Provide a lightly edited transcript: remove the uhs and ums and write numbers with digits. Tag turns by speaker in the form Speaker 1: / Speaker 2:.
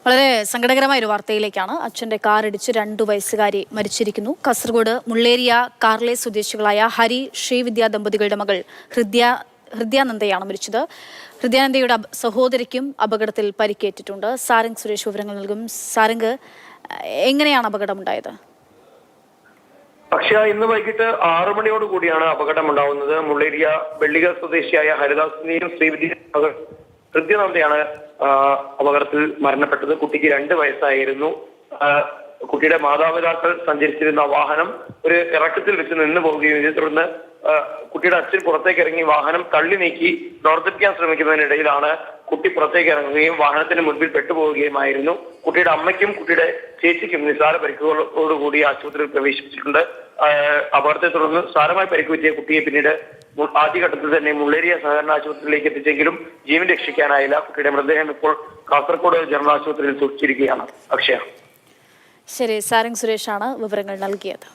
Speaker 1: വളരെ സങ്കടകരമായ ഒരു വാർത്തയിലേക്കാണ്. അച്ഛന്റെ കാർ ഇടിച്ച് 2 വയസ്സുകാരി മരിച്ചിരിക്കുന്നു. കാസർഗോഡ് മുള്ളേരിയ കാർലെ സ്വദേശികളായ ഹരി ശ്രീവിദ്യ ദമ്പതികളുടെ മകൾ ഹൃദ്യാനന്ദയാണ് മരിച്ചത്. ഹൃദ്യാനന്ദയുടെ സഹോദരിക്കും അപകടത്തിൽ പരിക്കേറ്റിട്ടുണ്ട്. സാരംഗ് സുരേഷ് വിവരങ്ങൾ നൽകും. സാരംഗ്, എങ്ങനെയാണ് അപകടമുണ്ടായത്?
Speaker 2: പക്ഷേ ഇന്ന് വൈകിട്ട് 6 മണിയോട് കൂടിയാണ് അപകടമുണ്ടാവുന്നത്. മുള്ളേരിയ വെള്ളിക സ്വദേശിയായ ഹരിദാസിന്റെയും ശ്രീവിദ്യ മകൾ ഹൃദ്യാനന്ദയാണ് അപകടത്തിൽ മരണപ്പെട്ടത്. കുട്ടിക്ക് 2 വയസ്സായിരുന്നു. കുട്ടിയുടെ മാതാപിതാക്കൾ സഞ്ചരിച്ചിരുന്ന വാഹനം ഒരു ഇറക്കത്തിൽ വെച്ച് നിന്ന് പോവുകയും ഇതേ തുടർന്ന് കുട്ടിയുടെ അച്ഛൻ പുറത്തേക്ക് ഇറങ്ങി വാഹനം തള്ളി നീക്കി പ്രവർത്തിപ്പിക്കാൻ ശ്രമിക്കുന്നതിനിടയിലാണ് കുട്ടി പുറത്തേക്ക് ഇറങ്ങുകയും വാഹനത്തിന് മുൻപിൽ പെട്ടുപോവുകയുമായിരുന്നു. കുട്ടിയുടെ അമ്മയ്ക്കും കുട്ടിയുടെ ചേച്ചിക്കും നിസ്സാര പരിക്കുകളോടുകൂടി ആശുപത്രിയിൽ പ്രവേശിപ്പിച്ചിട്ടുണ്ട്. അപകടത്തെ തുടർന്ന് സാരമായി പരിക്ക് പറ്റിയ കുട്ടിയെ പിന്നീട് ആദ്യഘട്ടത്തിൽ തന്നെ മുള്ളേരിയ സഹകരണ ആശുപത്രിയിലേക്ക് എത്തിച്ചെങ്കിലും ജീവൻ രക്ഷിക്കാനായില്ല. കുട്ടിയുടെ മൃതദേഹം ഇപ്പോൾ കാസർഗോഡ് ജനറൽ ആശുപത്രിയിൽ സൂക്ഷിച്ചിരിക്കുകയാണ്. അക്ഷയ.
Speaker 1: ശരി, സാരംഗ് സുരേഷാണ് വിവരങ്ങൾ നൽകിയത്.